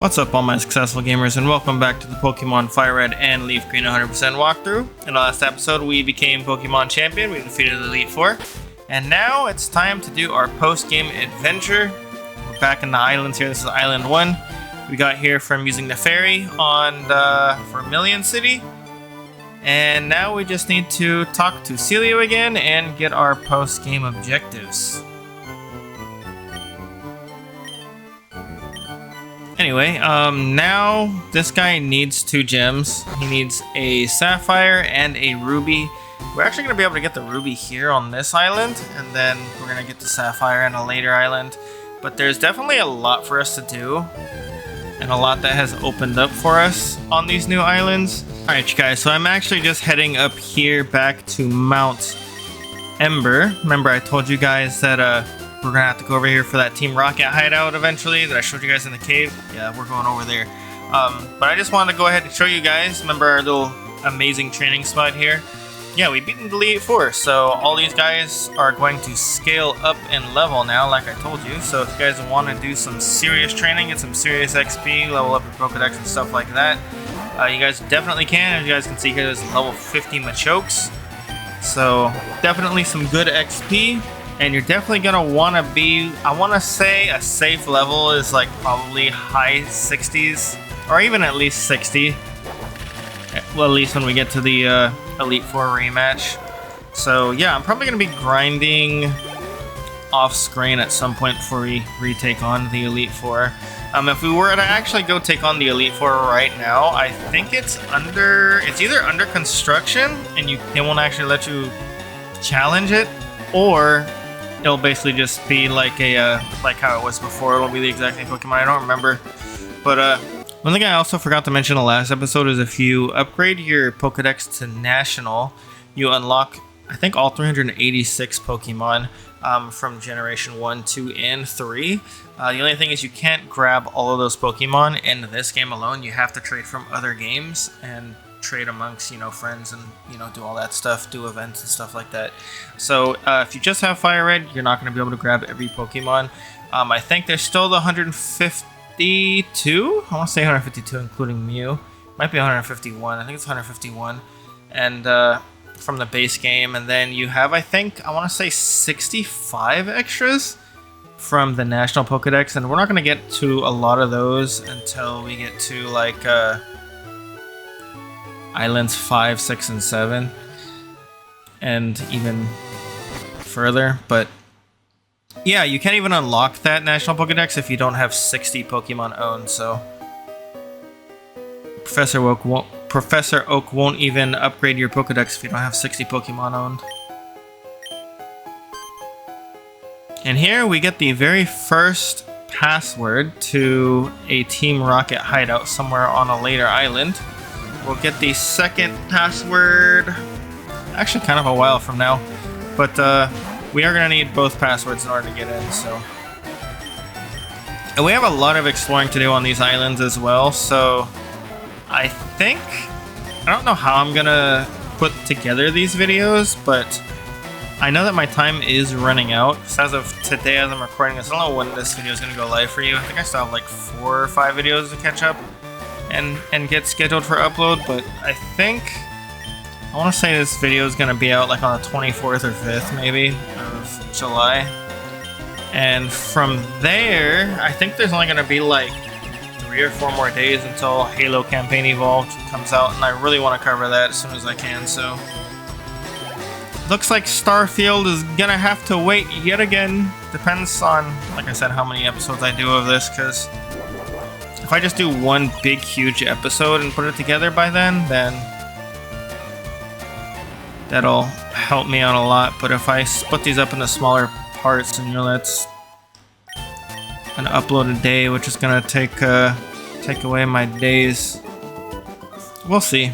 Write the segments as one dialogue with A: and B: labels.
A: What's up all my successful gamers, and welcome back to the Pokemon Fire Red and Leaf Green 100% walkthrough. In the last episode we became Pokemon Champion, we defeated the Elite Four, and now it's time to do our post-game adventure. We're back in the islands here. This is Island 1. We got here from using the ferry on Vermilion City, and now we just need to talk to Celio again and get our post-game objectives. Anyway, now this guy needs 2 gems. He needs a Sapphire and a Ruby. We're actually going to be able to get the Ruby here on this island, and then we're going to get the Sapphire on a later island. But there's definitely a lot for us to do, and a lot that has opened up for us on these new islands. Alright, you guys, so I'm actually just heading up here back to Mount Ember. Remember I told you guys that we're gonna have to go over here for that Team Rocket hideout eventually that I showed you guys in the cave. Yeah, we're going over there. But I just wanted to go ahead and show you guys. Remember our little amazing training spot here? Yeah, we beat the Elite Four, so all these guys are going to scale up in level now, like I told you. So if you guys want to do some serious training, get some serious XP, level up your Pokedex and stuff like that, you guys definitely can. As you guys can see here, there's level 50 Machokes. So definitely some good XP. And you're definitely going to want to be, I want to say a safe level is like probably high 60s, or even at least 60. Well, at least when we get to the Elite Four rematch. So yeah, I'm probably going to be grinding off screen at some point before we retake on the Elite Four. If we were to actually go take on the Elite Four right now, I think it's either under construction and they won't actually let you challenge it, or it'll basically just be like like how it was before. It'll be the exact same Pokemon. I don't remember. But one thing I also forgot to mention in the last episode is if you upgrade your Pokedex to National, you unlock, I think, all 386 Pokemon from Generation 1, 2, and 3. The only thing is you can't grab all of those Pokemon in this game alone. You have to trade from other games and trade amongst, friends, and do all that stuff, do events and stuff like that. So if you just have Fire Red, you're not going to be able to grab every Pokemon. I think there's still the 152. I want to say 152 including Mew. Might be 151. I think it's 151. And from the base game, and then you have, I want to say 65 extras from the National Pokedex, and we're not going to get to a lot of those until we get to like Islands 5, 6, and 7, and even further. But yeah, you can't even unlock that National Pokedex if you don't have 60 Pokemon owned. So Professor Oak won't even upgrade your Pokedex if you don't have 60 Pokemon owned. And here we get the very first password to a Team Rocket hideout somewhere on a later island. We'll get the second password actually kind of a while from now, but we are going to need both passwords in order to get in. So, and we have a lot of exploring to do on these islands as well, so I don't know how I'm going to put together these videos, but I know that my time is running out. So as of today, as I'm recording this, I don't know when this video is going to go live for you. I think I still have like 4 or 5 videos to catch up and get scheduled for upload, but I want to say this video is going to be out like on the 24th or 5th maybe of July, and from there I think there's only going to be like 3 or 4 more days until Halo Campaign Evolved comes out, and I really want to cover that as soon as I can. So looks like Starfield is gonna have to wait yet again. Depends on, like I said, how many episodes I do of this, because if I just do one big, huge episode and put it together by then that'll help me out a lot. But if I split these up into smaller parts, and that's an upload a day, which is gonna take away my days. We'll see.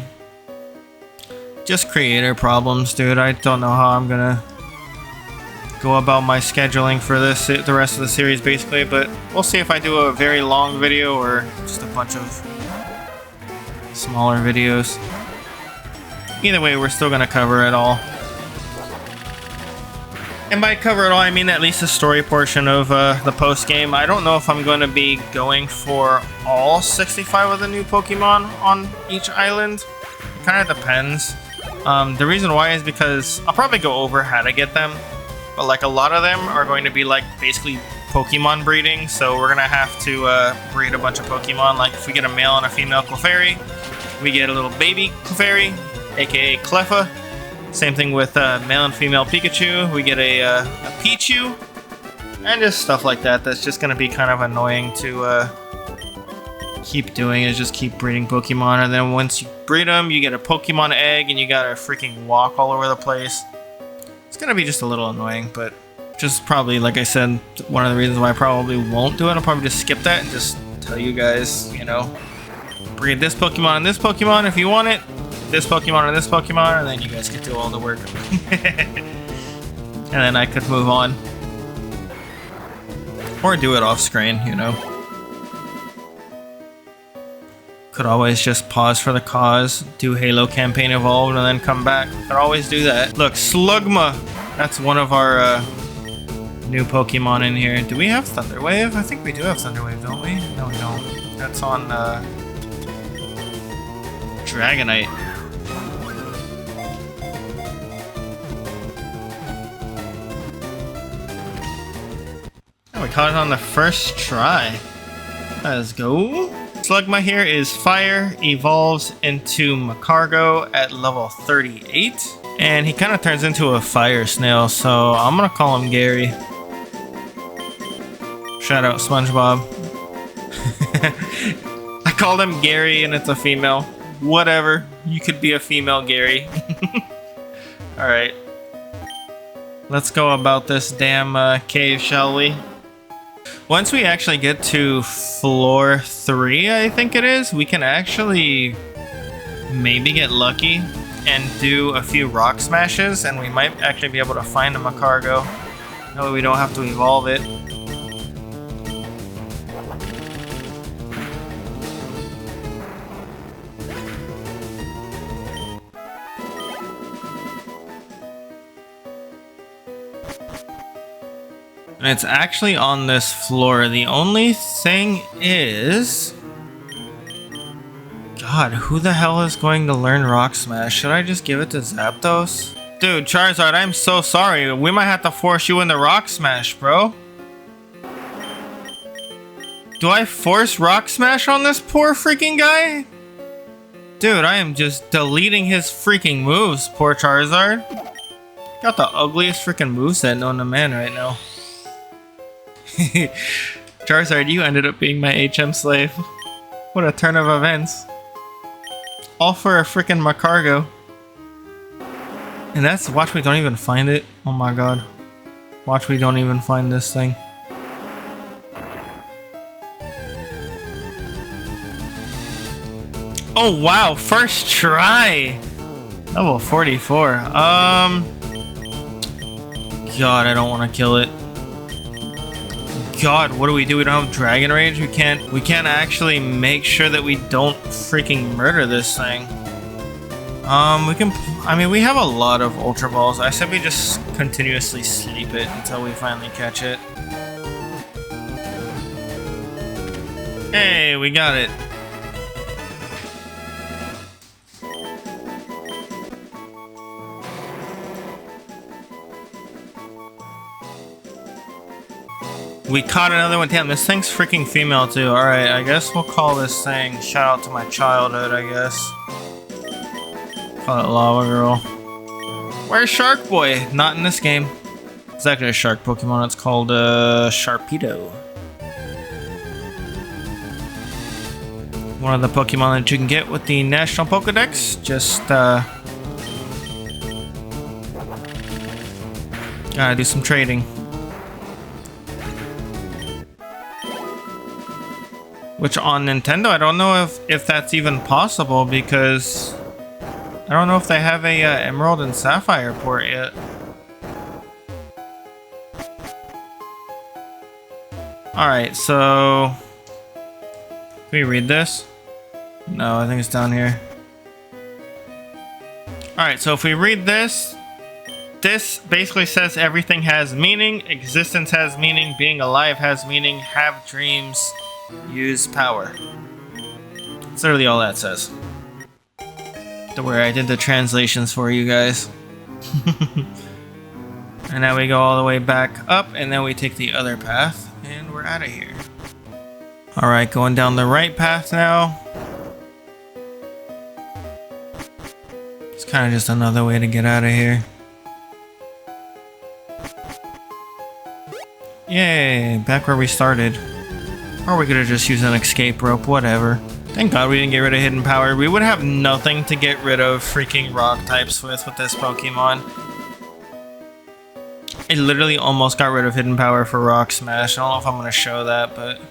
A: Just creator problems, dude. I don't know how I'm gonna go about my scheduling for the rest of the series, basically, but we'll see if I do a very long video or just a bunch of smaller videos. Either way, we're still gonna cover it all. And by cover it all, I mean at least the story portion of the post game. I don't know if I'm going to be going for all 65 of the new Pokemon on each island. It kind of depends. The reason why is because I'll probably go over how to get them, but like a lot of them are going to be like basically Pokemon breeding, so we're gonna have to breed a bunch of Pokemon. Like if we get a male and a female Clefairy, we get a little baby Clefairy, aka Cleffa. Same thing with male and female Pikachu, we get a Pichu, and just stuff like that. That's just gonna be kind of annoying to keep doing, is just keep breeding Pokemon, and then once you breed them, you get a Pokemon egg, and you gotta freaking walk all over the place. It's gonna be just a little annoying, but just probably, like I said, one of the reasons why I probably won't do it. I'll probably just skip that and just tell you guys, you know, breed this Pokemon and this Pokemon if you want it, this Pokemon and this Pokemon, and then you guys can do all the work. And then I could move on. Or do it off screen, you know. Could always just pause for the cause, do Halo Campaign Evolved, and then come back. Could always do that. Look, Slugma! That's one of our new Pokemon in here. Do we have Thunder Wave? I think we do have Thunder Wave, don't we? No, we don't. That's on Dragonite. Oh, we caught it on the first try. Let's go. Slugma here is fire, evolves into Magcargo at level 38. And he kind of turns into a fire snail, so I'm gonna call him Gary. Shout out SpongeBob. I called him Gary and it's a female. Whatever, you could be a female Gary. Alright. Let's go about this damn cave, shall we? Once we actually get to floor 3, I think it is, we can actually maybe get lucky and do a few rock smashes, and we might actually be able to find a Magcargo. That way we don't have to evolve it. And it's actually on this floor. The only thing is... God, who the hell is going to learn Rock Smash? Should I just give it to Zapdos? Dude, Charizard, I'm so sorry. We might have to force you into Rock Smash, bro. Do I force Rock Smash on this poor freaking guy? Dude, I am just deleting his freaking moves, poor Charizard. Got the ugliest freaking moveset known to man right now. Charizard, you ended up being my HM slave. What a turn of events. All for a freaking Magcargo. And that's, watch we don't even find it. Oh my god. Watch we don't even find this thing. Oh wow, first try! Level 44. God, I don't want to kill it. God, what do? We don't have Dragon Rage? We can't actually make sure that we don't freaking murder this thing. We have a lot of Ultra Balls. I said we just continuously sleep it until we finally catch it. Hey, we got it. We caught another one. Damn, this thing's freaking female too. Alright, I guess we'll call this thing shout out to my childhood, I guess. Call it Lava Girl. Where's Shark Boy? Not in this game. It's actually a shark Pokemon. It's called Sharpedo. One of the Pokemon that you can get with the National Pokedex. Just gotta do some trading. Which on Nintendo, I don't know if that's even possible, because I don't know if they have a Emerald and Sapphire port yet. Alright, so... Can we read this? No, I think it's down here. Alright, so if we read this, This basically says everything has meaning, existence has meaning, being alive has meaning, have dreams, use power. That's literally all that says. Don't worry, I did the translations for you guys. And now we go all the way back up, and then we take the other path, and we're out of here. Alright, going down the right path now. It's kind of just another way to get out of here. Yay, back where we started. Or we could have just used an escape rope, whatever. Thank God we didn't get rid of hidden power. We would have nothing to get rid of freaking rock types with this Pokemon. I literally almost got rid of hidden power for Rock Smash. I don't know if I'm going to show that, but...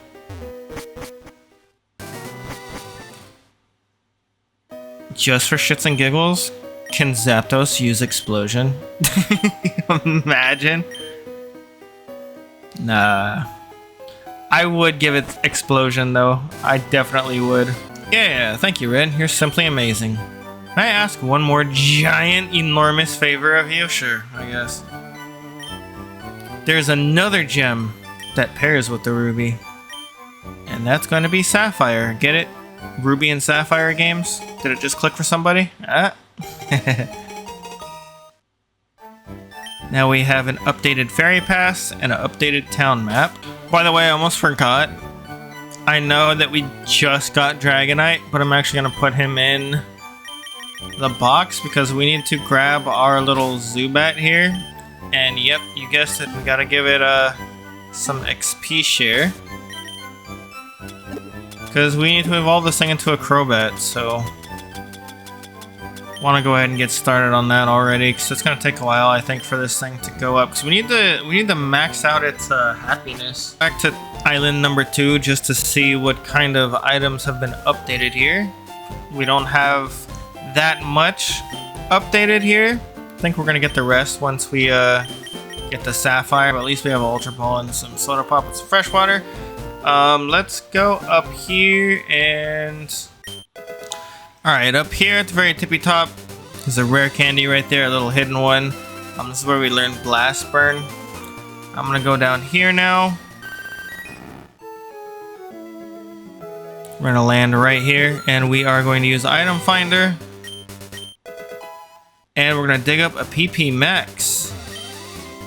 A: Just for shits and giggles, can Zapdos use Explosion? Imagine. Nah. I would give it Explosion though. I definitely would. Yeah, thank you, Red. You're simply amazing. Can I ask one more giant, enormous favor of you? Sure, I guess. There's another gem that pairs with the Ruby. And that's going to be Sapphire. Get it? Ruby and Sapphire games? Did it just click for somebody? Ah. Now we have an updated Fairy Pass and an updated town map. By the way, I almost forgot. I know that we just got Dragonite, but I'm actually going to put him in the box because we need to grab our little Zubat here. And yep, you guessed it, we got to give it some XP share. Because we need to evolve this thing into a Crobat, so... want to go ahead and get started on that already, because it's going to take a while, I think, for this thing to go up. Because we need to max out its happiness. Back to island number 2, just to see what kind of items have been updated here. We don't have that much updated here. I think we're going to get the rest once we get the Sapphire, but at least we have an Ultra Ball and some Soda Pop with some fresh water. Let's go up here and... Alright, up here at the very tippy top, there's a rare candy right there, a little hidden one. This is where we learned Blast Burn. I'm gonna go down here now. We're gonna land right here, and we are going to use Item Finder. And we're gonna dig up a PP Max.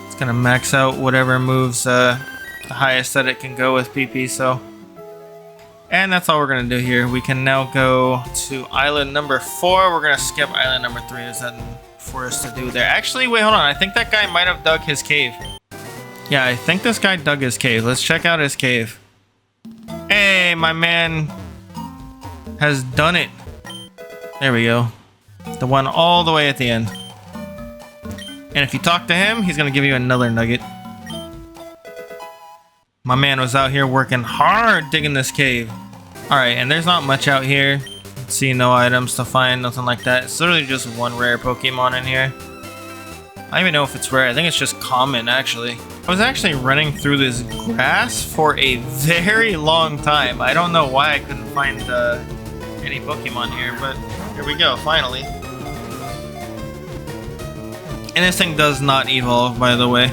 A: It's gonna max out whatever moves the highest that it can go with PP, so... And that's all we're going to do here. We can now go to island number 4. We're going to skip island number 3. There's nothing for us to do there. Actually, wait, hold on. I think that guy might have dug his cave. Yeah, I think this guy dug his cave. Let's check out his cave. Hey, my man has done it. There we go. The one all the way at the end. And if you talk to him, he's going to give you another nugget. My man was out here working hard digging this cave. Alright, and there's not much out here. See, no items to find, nothing like that. It's literally just one rare Pokemon in here. I don't even know if it's rare. I think it's just common, actually. I was actually running through this grass for a very long time. I don't know why I couldn't find any Pokemon here, but here we go, finally. And this thing does not evolve, by the way.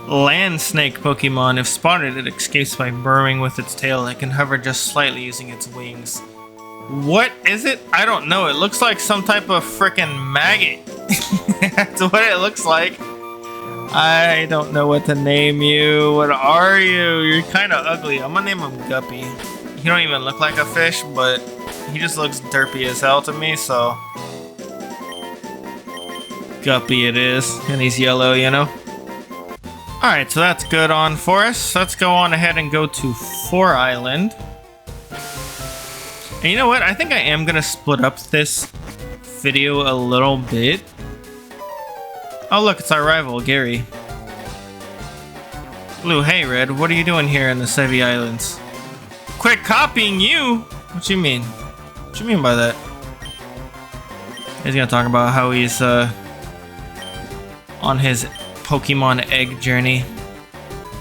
A: Land snake Pokemon. If spotted, it escapes by burrowing with its tail. It can hover just slightly using its wings. What is it? I don't know. It looks like some type of frickin' maggot. That's what it looks like. I don't know what to name you. What are you? You're kind of ugly. I'm gonna name him Guppy. He don't even look like a fish, but he just looks derpy as hell to me, so... Guppy it is. And he's yellow, you know? Alright, so that's good on for us. Let's go on ahead and go to 4 Island. And you know what? I think I am going to split up this video a little bit. Oh look, it's our rival, Gary. Blue, hey Red, what are you doing here in the Sevi Islands? Quit copying you! What you mean? What you mean by that? He's going to talk about how he's on his Pokemon egg journey.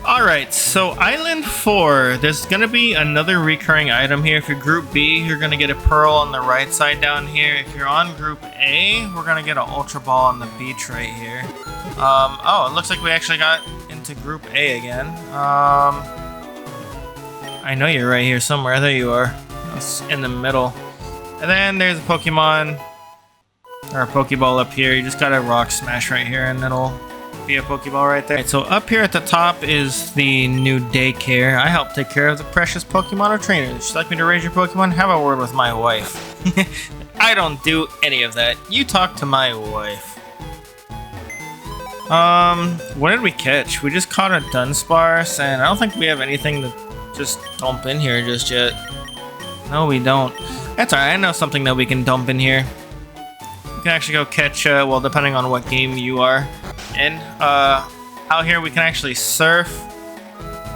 A: Alright, so Island 4, there's going to be another recurring item here. If you're Group B, you're going to get a Pearl on the right side down here. If you're on Group A, we're going to get an Ultra Ball on the beach right here. Oh, it looks like we actually got into Group A again. I know you're right here somewhere. There you are. It's in the middle. And then there's a Pokemon, or a Pokeball up here. You just got a Rock Smash right here, and it'll be a Pokeball right there. Right, so up here at the top is the new DAYCARE. I help take care of the precious Pokemon or trainers. If you'd like me to raise your Pokemon, have a word with my wife. I don't do any of that. You talk to my wife. What did we catch? We just caught a Dunsparce, and I don't think we have anything to just dump in here just yet. No, we don't. That's alright. I know something that we can dump in here. We can actually go catch, well, depending on what game you are in. Out here we can actually surf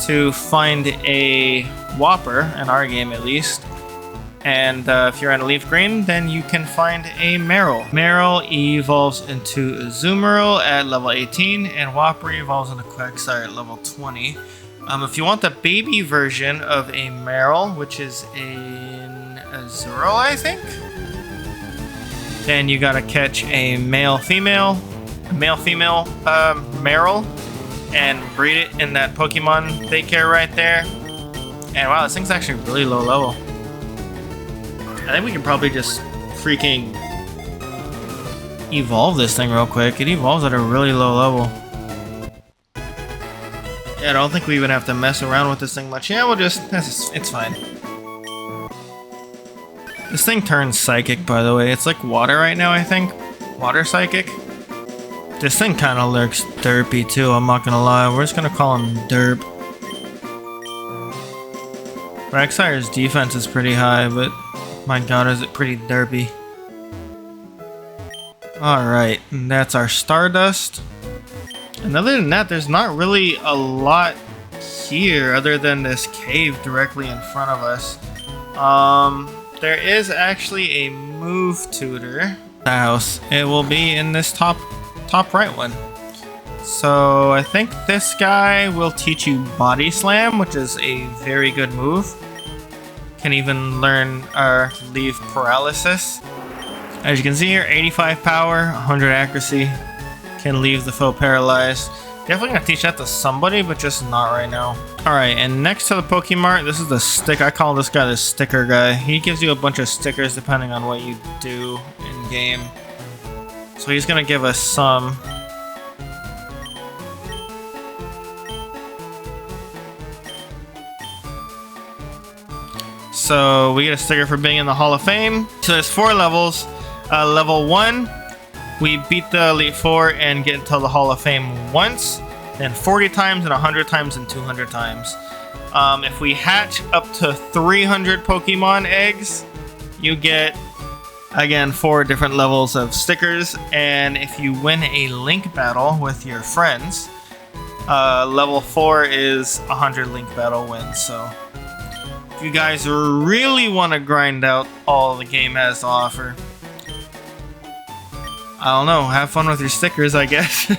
A: to find a Whopper, in our game at least. And if you're on Leaf Green, then you can find a Marill. Marill evolves into Azumarill at level 18, and Whopper evolves into Quagsire at level 20. If you want the baby version of a Marill, which is an Azurill, I think, then you gotta catch a male-female Marill and breed it in that Pokemon DAYCARE right there. And wow, this thing's actually really low level. I think we can probably just freaking evolve this thing real quick. It evolves at a really low level. Yeah, I don't think we even have to mess around with this thing much. Yeah, we'll just... it's fine. This thing turns psychic, by the way. It's like water right now, I think. Water psychic. This thing kind of looks derpy, too. I'm not gonna lie. We're just gonna call him Derp. Quagsire's defense is pretty high, but... my god, is it pretty derpy. Alright, and that's our Stardust. And other than that, there's not really a lot here other than this cave directly in front of us. There is actually a move tutor. The house. It will be in this top right one. So I think this guy will teach you Body Slam, which is a very good move. Can even learn our Leave Paralysis. As you can see here, 85 power, 100 accuracy. Can leave the foe paralyzed. Definitely gonna teach that to somebody, but just not right now. Alright, and next to the Pokemart, this is the stick. I call this guy the sticker guy. He gives you a bunch of stickers depending on what you do in game. So he's gonna give us some. So we get a sticker for being in the Hall of Fame. So there's 4 levels. Level 1, we beat the Elite Four and get into the Hall of Fame once, then 40 times, and 100 times, and 200 times. If we hatch up to 300 Pokemon eggs, you get, again, 4 different levels of stickers. And if you win a link battle with your friends, level 4 is 100 link battle wins. So if you guys really want to grind out all the game has to offer, I don't know, have fun with your stickers, I guess.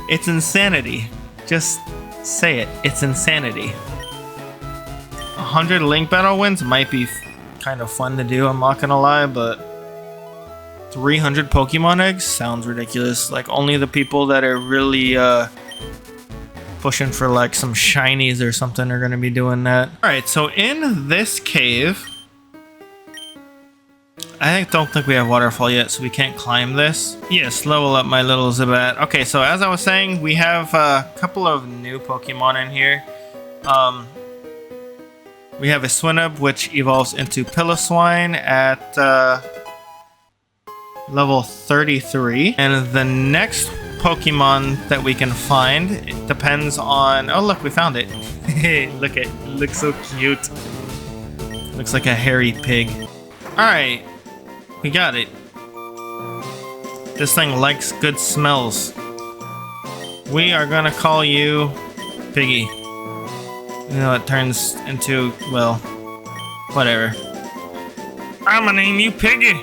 A: It's insanity. Just say it. It's insanity. 100 link battle wins might be kind of fun to do, I'm not gonna lie, but 300 Pokemon eggs sounds ridiculous. Like, only the people that are really pushing for like some shinies or something are gonna be doing that. Alright, so in this cave, I don't think we have waterfall yet, so we can't climb this. Yes, level up my little Zubat. Okay, so as I was saying, we have a couple of new Pokemon in here. We have a Swinub, which evolves into Piloswine at level 33. And the next Pokemon that we can find, it depends on... oh, look, we found it. Look at it. It looks so cute. Looks like a hairy pig. Alright. We got it. This thing likes good smells. We are gonna call you Piggy. You know, it turns into, well, whatever. I'm gonna name you Piggy.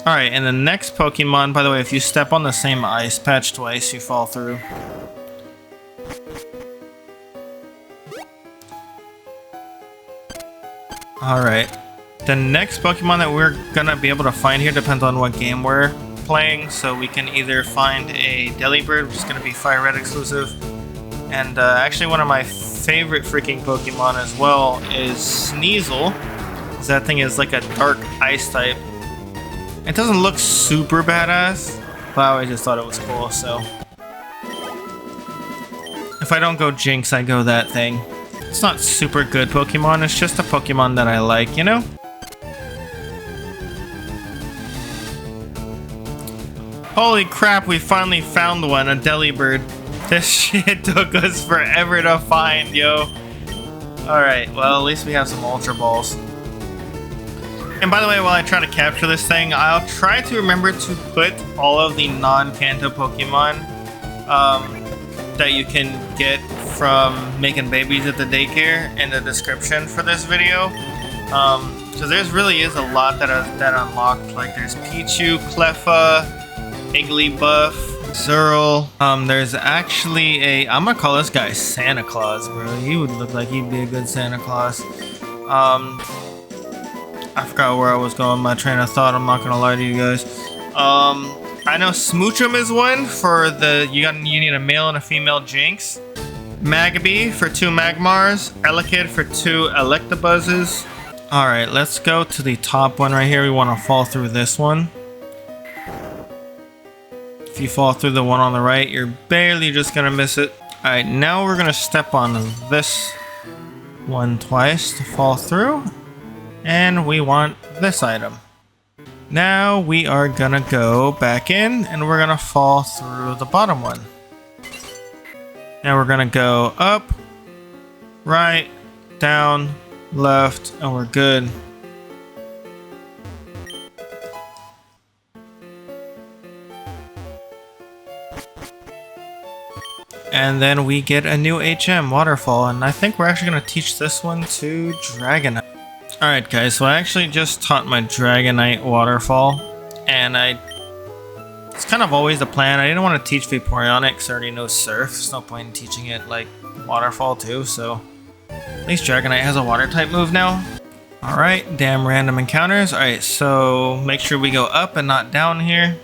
A: Alright, and the next Pokemon, by the way, if you step on the same ice patch twice, you fall through. Alright. The next Pokemon that we're gonna be able to find here depends on what game we're playing. So we can either find a Delibird, which is gonna be Fire Red exclusive. And actually one of my favorite freaking Pokemon as well is Sneasel. That thing is like a dark ice type. It doesn't look super badass, but I always just thought it was cool, so. If I don't go Jynx, I go that thing. It's not super good Pokemon, it's just a Pokemon that I like, you know? Holy crap, we finally found one, a Delibird. This shit took us forever to find, yo. Alright, well at least we have some Ultra Balls. And by the way, while I try to capture this thing, I'll try to remember to put all of the non-Kanto Pokemon that you can get from making babies at the daycare in the description for this video. So there really is a lot that unlocked. Like there's Pichu, Cleffa, Igglybuff, Zurl. There's actually a, I'm gonna call this guy Santa Claus, bro. He would look like he'd be a good Santa Claus. I forgot where I was going, my train of thought, I'm not gonna lie to you guys. I know Smoochum is one for the, you need a male and a female Jynx. Magby for 2 Magmars, Elekid for 2 Electabuzzes. Alright, let's go to the top one right here. We want to fall through this one. If you fall through the one on the right, you're barely just gonna miss it. Alright, now we're gonna step on this one twice to fall through. And we want this item. Now we are gonna go back in and we're gonna fall through the bottom one. Now we're gonna go up, right, down, left, and we're good. And then we get a new HM waterfall, and I think we're actually gonna teach this one to Dragonite. Alright guys, so I actually just taught my Dragonite waterfall, and it's kind of always the plan. I didn't want to teach Vaporeon because I already know Surf. There's no point in teaching it like waterfall too, so at least Dragonite has a water type move now. Alright, damn random encounters. Alright, so make sure we go up and not down here.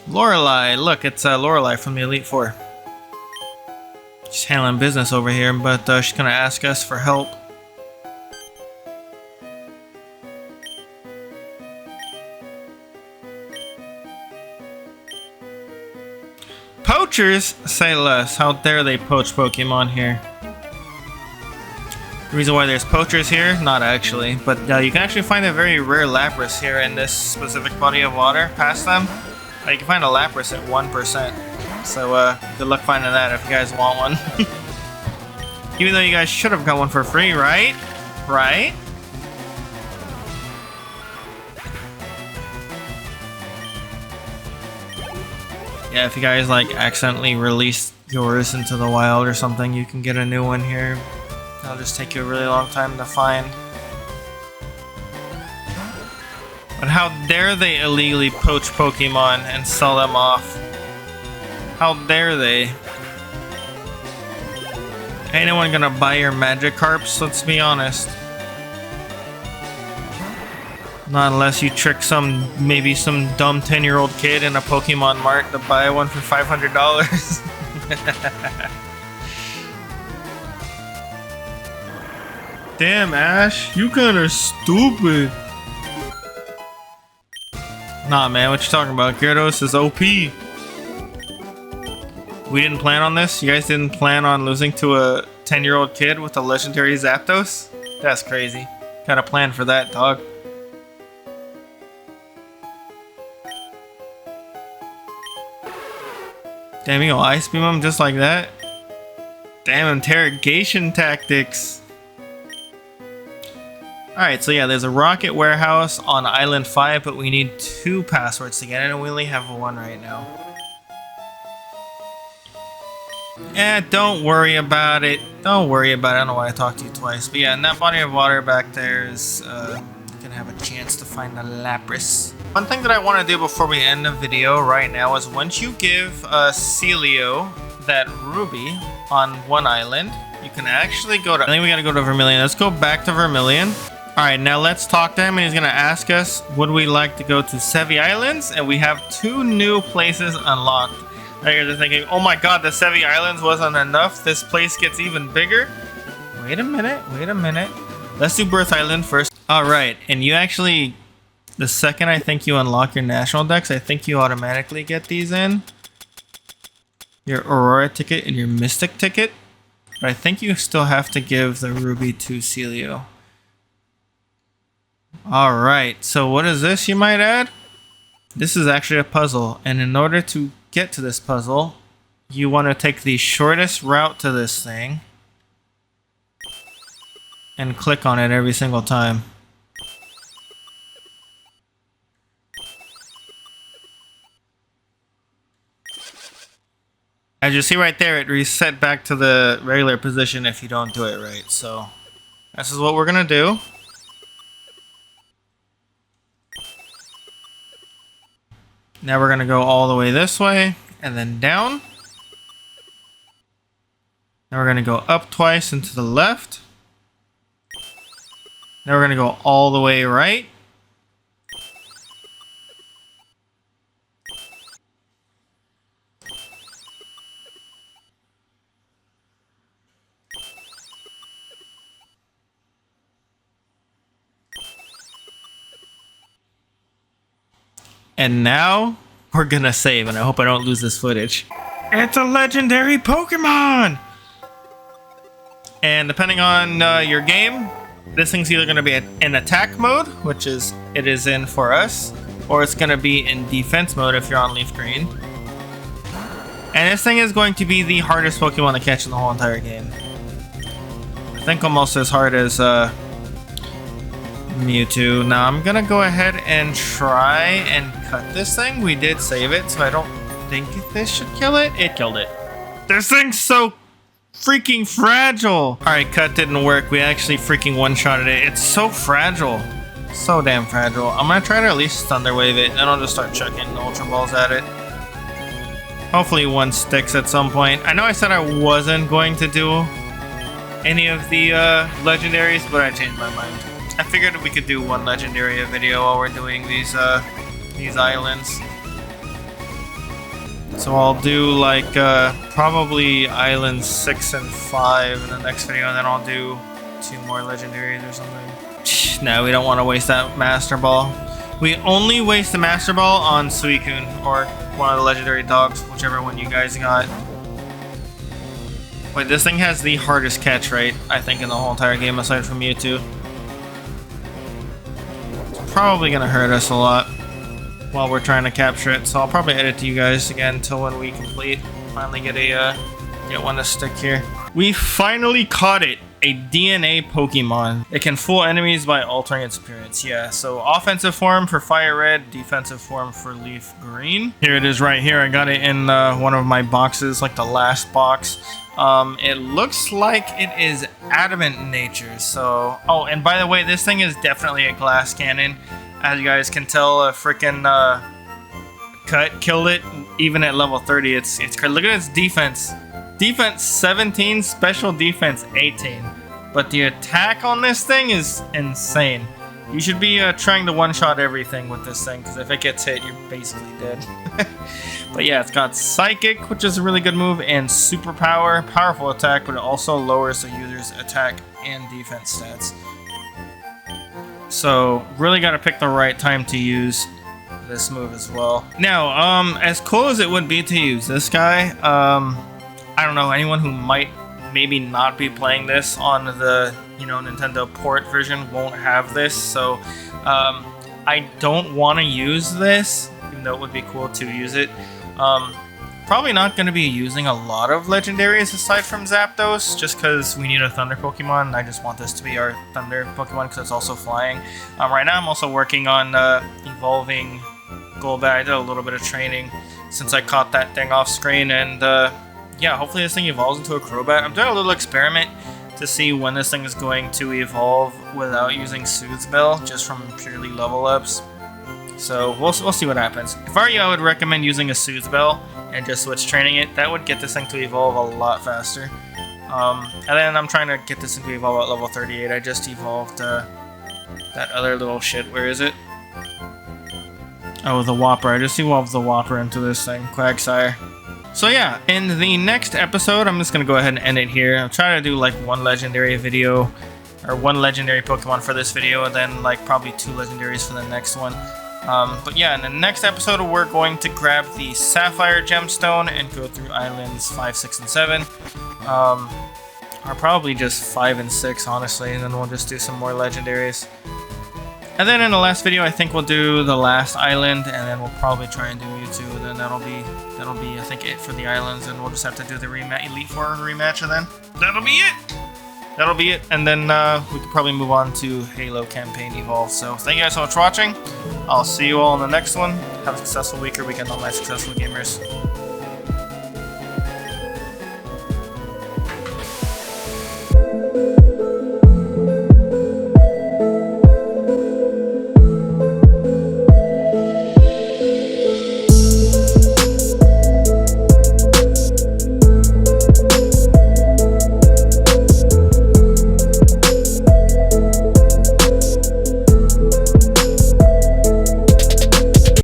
A: Lorelei, look, it's Lorelei from the Elite Four. She's handling business over here, but she's gonna ask us for help. Poachers? Say less. How dare they poach Pokemon here? The reason why there's poachers here? Not actually. But you can actually find a very rare Lapras here in this specific body of water. Past them, you can find a Lapras at 1%. So good luck finding that if you guys want one. Even though you guys should have got one for free, right? Right? Yeah, if you guys like accidentally release yours into the wild or something, you can get a new one here. It'll just take you a really long time to find. But how dare they illegally poach Pokemon and sell them off? How dare they? Ain't anyone gonna buy your Magikarps, let's be honest. Not unless you trick maybe some dumb 10-year-old kid in a Pokemon Mart to buy one for $500. Damn, Ash, you kinda stupid. Nah, man, what you talking about? Gyarados is OP. We didn't plan on this? You guys didn't plan on losing to a 10-year-old kid with a legendary Zapdos? That's crazy. Gotta plan for that, dog. Damn, you gonna Ice Beam him just like that? Damn, interrogation tactics. Alright, so yeah, there's a Rocket Warehouse on Island 5, but we need 2 passwords to get it, and we only have 1 right now. Eh, don't worry about it. Don't worry about it. I don't know why I talked to you twice. But yeah, in that body of water back there is, you're gonna have a chance to find a Lapras. One thing that I want to do before we end the video right now is once you give Celio that ruby on one island, you can actually go to... I think we gotta go to Vermilion. Let's go back to Vermilion. Alright, now let's talk to him, and he's gonna ask us, would we like to go to Sevi Islands? And we have 2 new places unlocked. Now you're thinking, oh my god, the Sevi Islands wasn't enough. This place gets even bigger. Wait a minute. Let's do Birth Island first. Alright, and you actually... The second I think you unlock your national decks, I think you automatically get these in. Your Aurora ticket and your Mystic ticket. But I think you still have to give the Ruby to Celio. Alright, so what is this, you might add? This is actually a puzzle, and in order to get to this puzzle, you want to take the shortest route to this thing and click on it every single time. As you see right there, it reset back to the regular position if you don't do it right. So this is what we're gonna do. Now we're gonna go all the way this way and then down. Now we're gonna go up twice and to the left. Now we're gonna go all the way right. And now we're gonna save, and I hope I don't lose this footage. It's a legendary Pokemon! And depending on your game, this thing's either gonna be in attack mode, which is it is in for us, or it's gonna be in defense mode if you're on Leaf Green. And this thing is going to be the hardest Pokemon to catch in the whole entire game. I think almost as hard as Mewtwo. Now I'm gonna go ahead and try and cut this thing. We did save it, so I don't think this should kill it. It killed it. This thing's so freaking fragile. Alright, cut didn't work. We actually freaking one-shotted it. It's so fragile. So damn fragile. I'm gonna try to at least Thunder Wave it, and then I'll just start chucking Ultra Balls at it. Hopefully one sticks at some point. I know I said I wasn't going to do any of the legendaries, but I changed my mind. I figured we could do one legendary video while we're doing these islands. So I'll do like probably islands 6 and 5 in the next video, and then I'll do 2 more legendaries or something. No, we don't want to waste that Master Ball. We only waste the Master Ball on Suicune or one of the legendary dogs, whichever one you guys got. Wait, this thing has the hardest catch rate, I think, in the whole entire game aside from Mewtwo. Probably gonna hurt us a lot while we're trying to capture it, so I'll probably edit to you guys again until when we complete. Finally get one to stick here. We finally caught it, a DNA Pokemon. It can fool enemies by altering its appearance. Yeah, so offensive form for Fire Red, defensive form for Leaf Green. Here it is right here. I got it in one of my boxes, like the last box. It looks like it is adamant in nature, so... Oh, and by the way, this thing is definitely a glass cannon. As you guys can tell, a freaking cut killed it, even at level 30. It's crazy. Look at its defense. Defense 17, special defense 18. But the attack on this thing is insane. You should be trying to one-shot everything with this thing, because if it gets hit, you're basically dead. But yeah, it's got Psychic, which is a really good move, and Superpower, powerful attack, but it also lowers the user's attack and defense stats. So, really gotta pick the right time to use this move as well. Now, as cool as it would be to use this guy, I don't know, anyone who might maybe not be playing this on the, Nintendo port version won't have this, so I don't want to use this, even though it would be cool to use it. Probably not going to be using a lot of legendaries aside from Zapdos, just because we need a Thunder Pokemon, and I just want this to be our Thunder Pokemon because it's also flying. Right now I'm also working on evolving Golbat. I did a little bit of training since I caught that thing off screen, and yeah, hopefully this thing evolves into a Crobat. I'm doing a little experiment to see when this thing is going to evolve without using Soothe Bell, just from purely level ups. So we'll see what happens. If I were you, I would recommend using a Soothe Bell and just switch training it. That would get this thing to evolve a lot faster. And then I'm trying to get this into evolve at level 38. I just evolved that other little shit. Where is it? Oh, the Whopper. I just evolved the Whopper into this thing, Quagsire. So yeah, in the next episode, I'm just going to go ahead and end it here. I'll try to do like one legendary video, or one legendary Pokemon for this video, and then like probably 2 legendaries for the next one. But yeah, in the next episode, we're going to grab the Sapphire Gemstone and go through Islands 5, 6, and 7. Or probably just 5 and 6, honestly, and then we'll just do some more legendaries. And then in the last video, I think we'll do the last island, and then we'll probably try and do Mewtwo, and then that'll be I think it for the islands, and we'll just have to do the Elite Four rematch, and then that'll be it. That'll be it, and then we could probably move on to Halo Campaign Evolve. So thank you guys so much for watching. I'll see you all in the next one. Have a successful week or weekend, all my successful gamers.